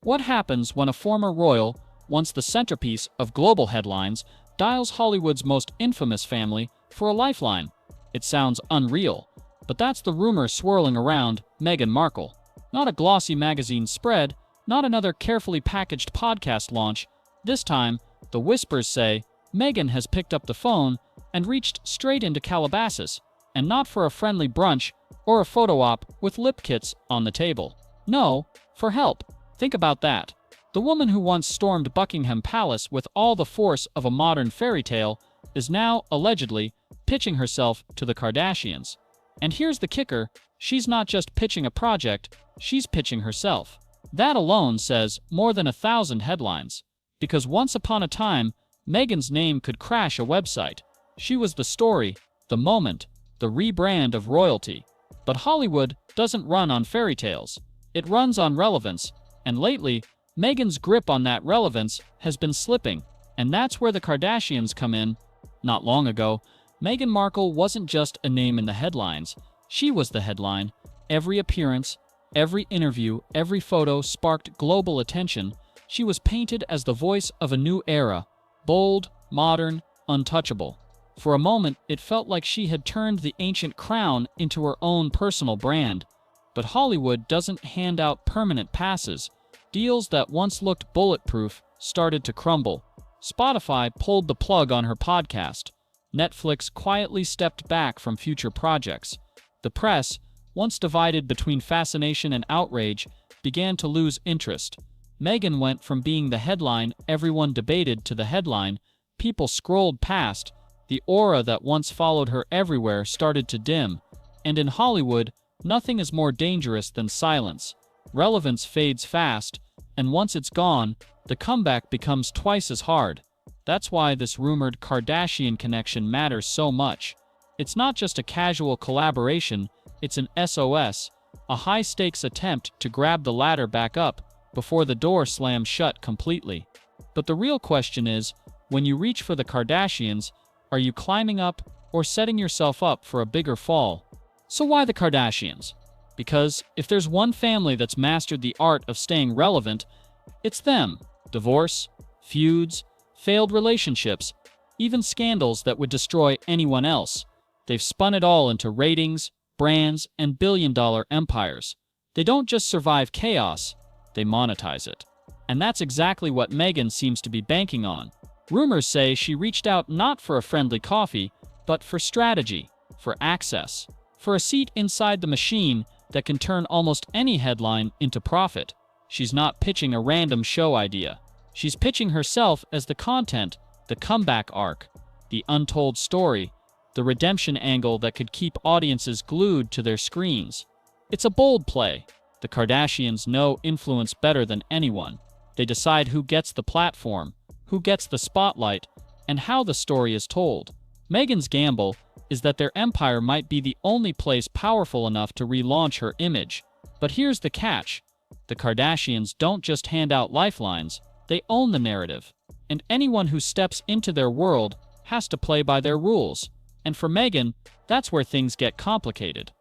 What happens when a former royal, once the centerpiece of global headlines, dials Hollywood's most infamous family for a lifeline? It sounds unreal, but that's the rumor swirling around Meghan Markle. Not a glossy magazine spread, not another carefully packaged podcast launch. This time, the whispers say Meghan has picked up the phone and reached straight into Calabasas, and not for a friendly brunch or a photo op with lip kits on the table. No, for help. Think about that. The woman who once stormed Buckingham Palace with all the force of a modern fairy tale is now, allegedly, pitching herself to the Kardashians. And here's the kicker, she's not just pitching a project, she's pitching herself. That alone says more than 1,000 headlines. Because once upon a time, Meghan's name could crash a website. She was the story, the moment, the rebrand of royalty. But Hollywood doesn't run on fairy tales. It runs on relevance, and lately, Meghan's grip on that relevance has been slipping, and that's where the Kardashians come in. Not long ago, Meghan Markle wasn't just a name in the headlines, she was the headline. Every appearance, every interview, every photo sparked global attention. She was painted as the voice of a new era, bold, modern, untouchable. For a moment, it felt like she had turned the ancient crown into her own personal brand. But Hollywood doesn't hand out permanent passes. Deals that once looked bulletproof started to crumble. Spotify pulled the plug on her podcast. Netflix quietly stepped back from future projects. The press, once divided between fascination and outrage, began to lose interest. Meghan went from being the headline everyone debated to the headline people scrolled past. The aura that once followed her everywhere started to dim. And in Hollywood, nothing is more dangerous than silence. Relevance fades fast, and once it's gone, the comeback becomes twice as hard. That's why this rumored Kardashian connection matters so much. It's not just a casual collaboration, it's an SOS, a high-stakes attempt to grab the ladder back up before the door slams shut completely. But the real question is, when you reach for the Kardashians, are you climbing up or setting yourself up for a bigger fall? So why the Kardashians? Because if there's one family that's mastered the art of staying relevant, it's them. Divorce, feuds, failed relationships, even scandals that would destroy anyone else. They've spun it all into ratings, brands, and billion-dollar empires. They don't just survive chaos, they monetize it. And that's exactly what Meghan seems to be banking on. Rumors say she reached out not for a friendly coffee, but for strategy, for access, for a seat inside the machine that can turn almost any headline into profit. She's not pitching a random show idea. She's pitching herself as the content, the comeback arc, the untold story, the redemption angle that could keep audiences glued to their screens. It's a bold play. The Kardashians know influence better than anyone. They decide who gets the platform, who gets the spotlight, and how the story is told. Meghan's gamble is that their empire might be the only place powerful enough to relaunch her image. But here's the catch. The Kardashians don't just hand out lifelines, they own the narrative. And anyone who steps into their world has to play by their rules. And for Meghan, that's where things get complicated.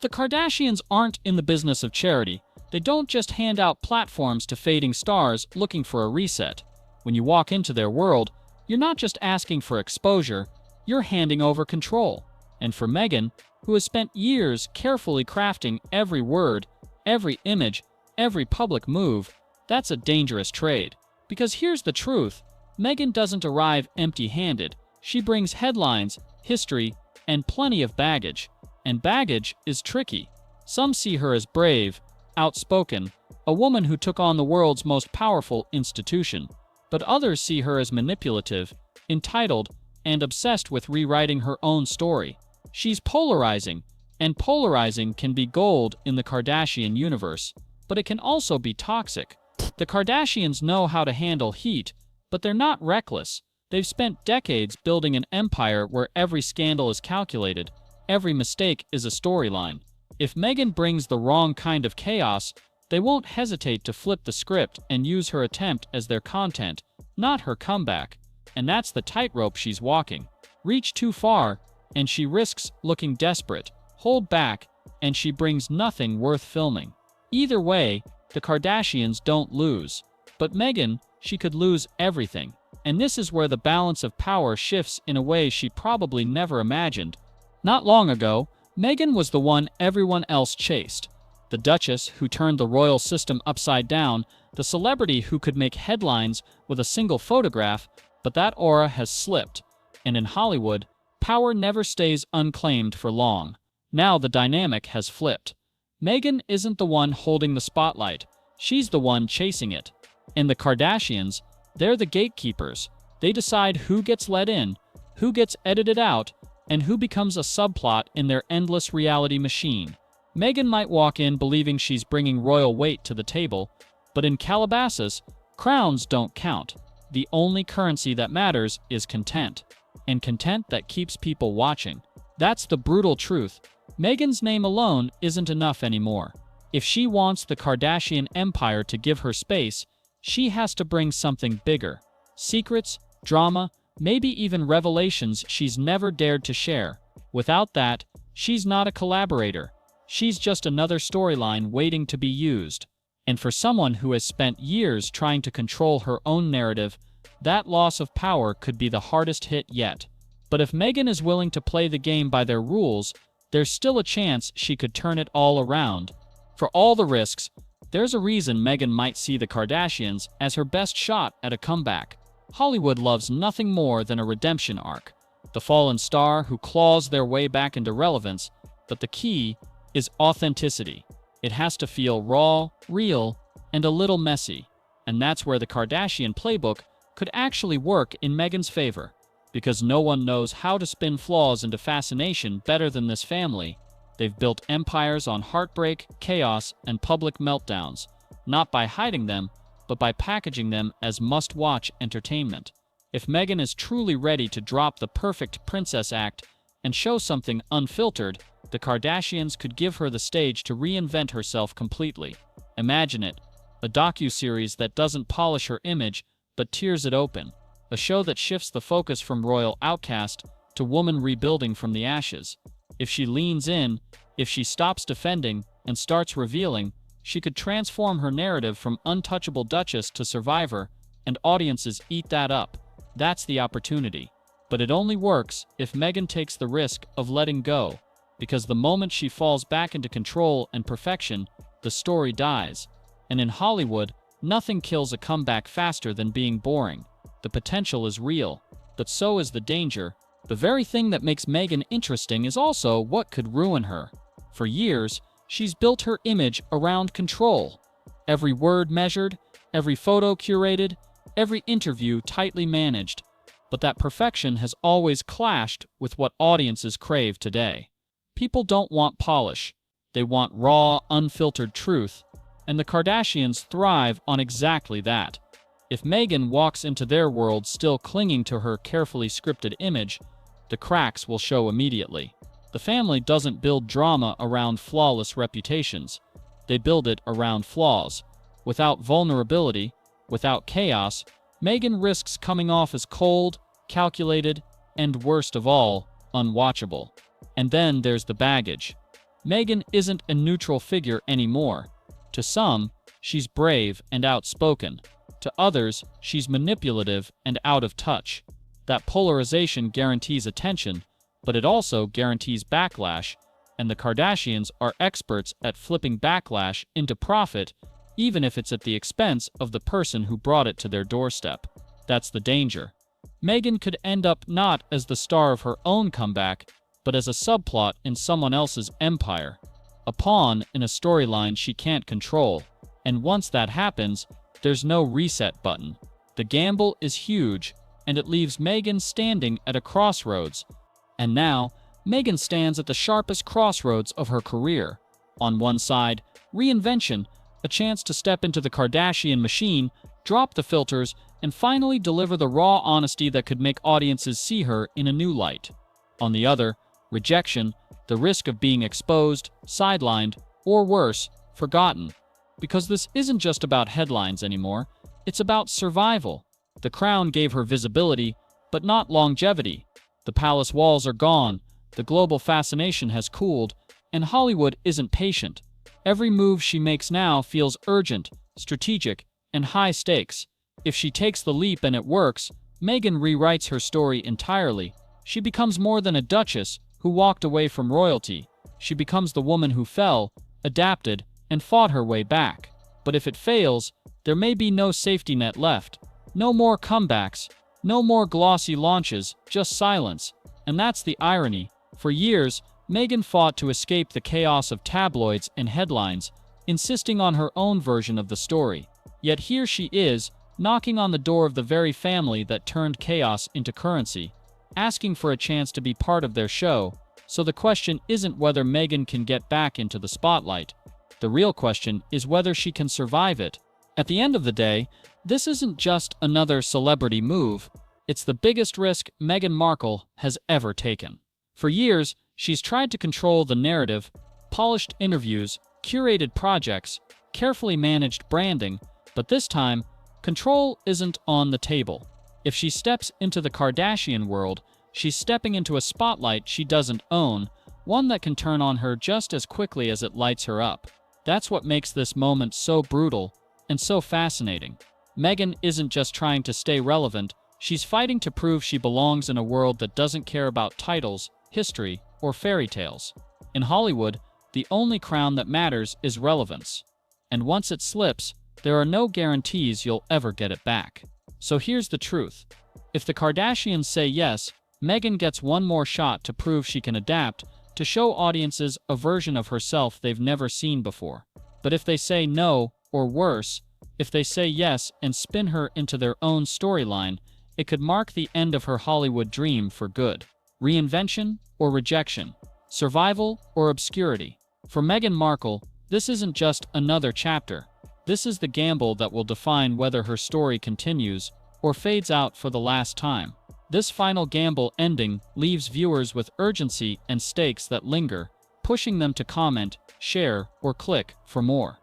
The Kardashians aren't in the business of charity. They don't just hand out platforms to fading stars looking for a reset. When you walk into their world, you're not just asking for exposure, you're handing over control. And for Meghan, who has spent years carefully crafting every word, every image, every public move, that's a dangerous trade. Because here's the truth, Meghan doesn't arrive empty-handed. She brings headlines, history, and plenty of baggage. And baggage is tricky. Some see her as brave, outspoken, a woman who took on the world's most powerful institution. But others see her as manipulative, entitled, and obsessed with rewriting her own story. She's polarizing, and polarizing can be gold in the Kardashian universe, but it can also be toxic. The Kardashians know how to handle heat, but they're not reckless. They've spent decades building an empire where every scandal is calculated, every mistake is a storyline. If Meghan brings the wrong kind of chaos, they won't hesitate to flip the script and use her attempt as their content, not her comeback. And that's the tightrope she's walking. Reach too far, and she risks looking desperate. Hold back, and she brings nothing worth filming. Either way, the Kardashians don't lose. But Meghan, she could lose everything. And this is where the balance of power shifts in a way she probably never imagined. Not long ago, Meghan was the one everyone else chased. The Duchess who turned the royal system upside down, the celebrity who could make headlines with a single photograph, but that aura has slipped. And in Hollywood, power never stays unclaimed for long. Now the dynamic has flipped. Meghan isn't the one holding the spotlight. She's the one chasing it. And the Kardashians, they're the gatekeepers. They decide who gets let in, who gets edited out, and who becomes a subplot in their endless reality machine. Meghan might walk in believing she's bringing royal weight to the table, but in Calabasas, crowns don't count. The only currency that matters is content. And content that keeps people watching. That's the brutal truth. Meghan's name alone isn't enough anymore. If she wants the Kardashian empire to give her space, she has to bring something bigger. Secrets, drama, maybe even revelations she's never dared to share. Without that, she's not a collaborator. She's just another storyline waiting to be used. And for someone who has spent years trying to control her own narrative, that loss of power could be the hardest hit yet. But if Meghan is willing to play the game by their rules, there's still a chance she could turn it all around. For all the risks, there's a reason Meghan might see the Kardashians as her best shot at a comeback. Hollywood loves nothing more than a redemption arc. The fallen star who claws their way back into relevance, but the key is authenticity. It has to feel raw, real, and a little messy. And that's where the Kardashian playbook could actually work in Meghan's favor. Because no one knows how to spin flaws into fascination better than this family. They've built empires on heartbreak, chaos, and public meltdowns, not by hiding them, but by packaging them as must-watch entertainment. If Meghan is truly ready to drop the perfect princess act and show something unfiltered, the Kardashians could give her the stage to reinvent herself completely. Imagine it, a docuseries that doesn't polish her image, but tears it open. A show that shifts the focus from royal outcast to woman rebuilding from the ashes. If she leans in, if she stops defending and starts revealing, she could transform her narrative from untouchable duchess to survivor, and audiences eat that up. That's the opportunity. But it only works if Meghan takes the risk of letting go, because the moment she falls back into control and perfection, the story dies. And in Hollywood, nothing kills a comeback faster than being boring. The potential is real, but so is the danger. The very thing that makes Meghan interesting is also what could ruin her. For years, she's built her image around control. Every word measured, every photo curated, every interview tightly managed. But that perfection has always clashed with what audiences crave today. People don't want polish. They want raw, unfiltered truth, and the Kardashians thrive on exactly that. If Meghan walks into their world still clinging to her carefully scripted image, the cracks will show immediately. The family doesn't build drama around flawless reputations. They build it around flaws. Without vulnerability, without chaos, Meghan risks coming off as cold, calculated, and worst of all, unwatchable. And then there's the baggage. Meghan isn't a neutral figure anymore. To some, she's brave and outspoken. To others, she's manipulative and out of touch. That polarization guarantees attention, but it also guarantees backlash, and the Kardashians are experts at flipping backlash into profit, even if it's at the expense of the person who brought it to their doorstep. That's the danger. Meghan could end up not as the star of her own comeback, but as a subplot in someone else's empire. A pawn in a storyline she can't control. And once that happens, there's no reset button. The gamble is huge, and it leaves Meghan standing at a crossroads. And now, Meghan stands at the sharpest crossroads of her career. On one side, reinvention, a chance to step into the Kardashian machine, drop the filters, and finally deliver the raw honesty that could make audiences see her in a new light. On the other, rejection, the risk of being exposed, sidelined, or worse, forgotten. Because this isn't just about headlines anymore, it's about survival. The crown gave her visibility, but not longevity. The palace walls are gone, the global fascination has cooled, and Hollywood isn't patient. Every move she makes now feels urgent, strategic, and high stakes. If she takes the leap and it works, Meghan rewrites her story entirely. She becomes more than a duchess who walked away from royalty. She becomes the woman who fell, adapted, and fought her way back. But if it fails, there may be no safety net left. No more comebacks, no more glossy launches, just silence. And that's the irony. For years, Meghan fought to escape the chaos of tabloids and headlines, insisting on her own version of the story. Yet here she is, knocking on the door of the very family that turned chaos into currency, asking for a chance to be part of their show. So the question isn't whether Meghan can get back into the spotlight. The real question is whether she can survive it. At the end of the day, this isn't just another celebrity move. It's the biggest risk Meghan Markle has ever taken. For years, she's tried to control the narrative, polished interviews, curated projects, carefully managed branding, but this time, control isn't on the table. If she steps into the Kardashian world, she's stepping into a spotlight she doesn't own, one that can turn on her just as quickly as it lights her up. That's what makes this moment so brutal and so fascinating. Meghan isn't just trying to stay relevant, she's fighting to prove she belongs in a world that doesn't care about titles, history, or fairy tales. In Hollywood, the only crown that matters is relevance. And once it slips, there are no guarantees you'll ever get it back. So here's the truth. If the Kardashians say yes, Meghan gets one more shot to prove she can adapt, to show audiences a version of herself they've never seen before. But if they say no, or worse, if they say yes and spin her into their own storyline, it could mark the end of her Hollywood dream for good. Reinvention or rejection, survival or obscurity. For Meghan Markle, this isn't just another chapter. This is the gamble that will define whether her story continues or fades out for the last time. This final gamble ending leaves viewers with urgency and stakes that linger, pushing them to comment, share, or click for more.